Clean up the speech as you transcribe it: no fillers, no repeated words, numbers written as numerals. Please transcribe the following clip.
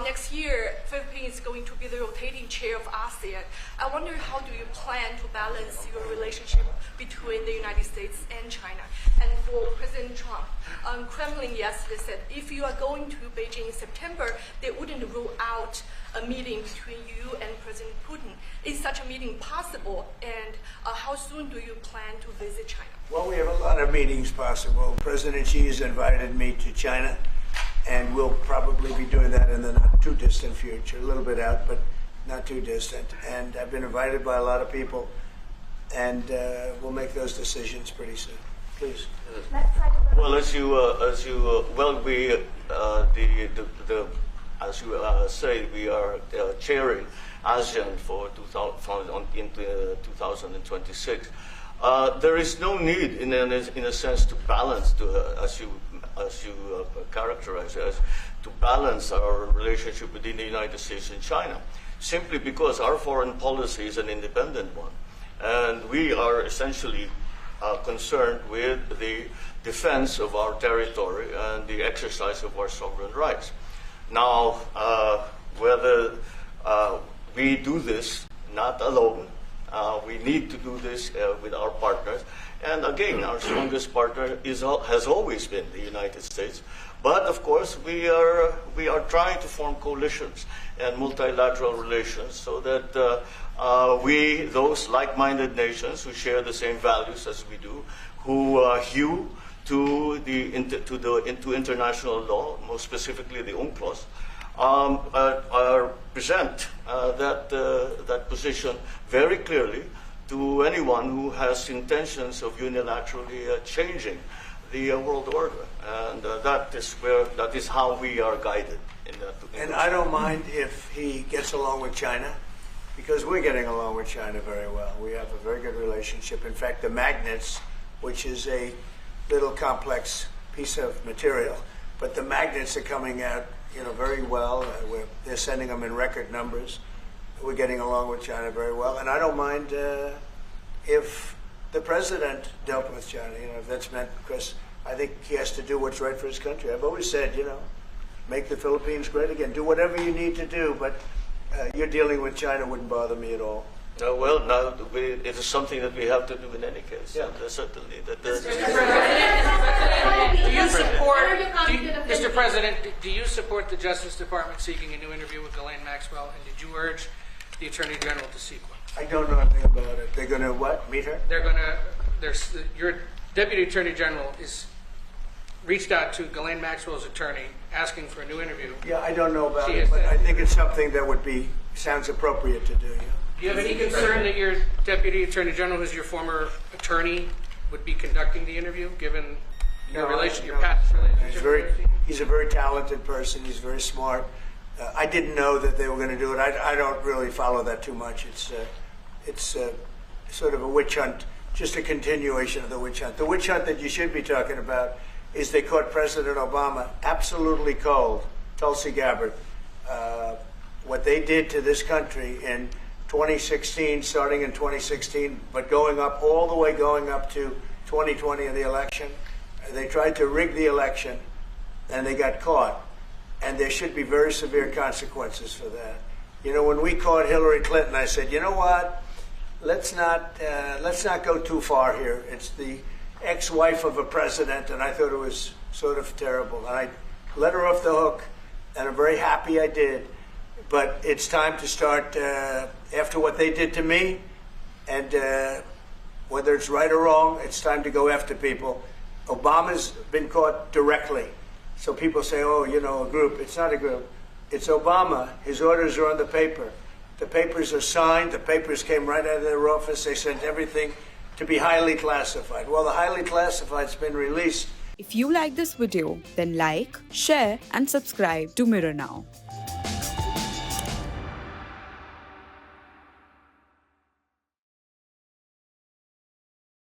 next year, Philippines is going to be the rotating chair of ASEAN. I wonder how do you plan to balance your relationship between the United States and China? And for President Trump, Kremlin yesterday said if you are going to Beijing in September, they wouldn't rule out a meeting between you and President Putin. Is such a meeting possible? And how soon do you plan to visit China? Well, we have a lot of meetings possible. President Xi has invited me to China, and we'll probably be doing that in the not too distant future. A little bit out, but not too distant. And I've been invited by a lot of people, and we'll make those decisions pretty soon. Please. Well, as you say, we are chairing ASEAN for 2026. There is no need, in a sense, to balance, as you characterize as, to balance our relationship between the United States and China, simply because our foreign policy is an independent one, and we are essentially concerned with the defense of our territory and the exercise of our sovereign rights. Now, whether we do this not alone, we need to do this with our partners. And again, our strongest partner has always been the United States. But of course, we are trying to form coalitions and multilateral relations so that those like-minded nations who share the same values as we do, who hew to international law, most specifically the UNCLOS, present that position very clearly to anyone who has intentions of unilaterally changing the world order, and that is how we are guided in that. And I don't mind if he gets along with China, because we're getting along with China very well. We have a very good relationship. In fact, the magnets, which is a little complex piece of material, but the magnets are coming out, very well. They're sending them in record numbers. We're getting along with China very well, and I don't mind if the president dealt with China. If that's meant, because I think he has to do what's right for his country. I've always said, make the Philippines great again. Do whatever you need to do, but you're dealing with China wouldn't bother me at all. It is something that we have to do in any case. Yeah, certainly. Mr. President, do you support the Justice Department seeking a new interview with Ghislaine Maxwell, and did you urge the Attorney General to seek one? I don't know anything about it. They're going to what? Meet her? Your Deputy Attorney General is reached out to Ghislaine Maxwell's attorney asking for a new interview. Yeah, I don't know about it, but I think it's something that sounds appropriate to do. Yeah. Do you have any concern that your Deputy Attorney General, who's your former attorney, would be conducting the interview, given your past relationship? He's a very talented person. He's very smart. I didn't know that they were going to do it. I don't really follow that too much. It's sort of a witch hunt, just a continuation of the witch hunt. The witch hunt that you should be talking about is they caught President Obama absolutely cold, Tulsi Gabbard. What they did to this country in 2016, starting in 2016, but going up to 2020 in the election. They tried to rig the election, and they got caught. And there should be very severe consequences for that. When we caught Hillary Clinton, I said, you know what? Let's not go too far here. It's the ex-wife of a president, and I thought it was sort of terrible. And I let her off the hook, and I'm very happy I did. But it's time to start, after what they did to me, and whether it's right or wrong, it's time to go after people. Obama's been caught directly. So people say, a group. It's not a group. It's Obama. His orders are on the paper. The papers are signed. The papers came right out of their office. They sent everything to be highly classified. Well, the highly classified's been released. If you like this video, then like, share and subscribe to Mirror Now.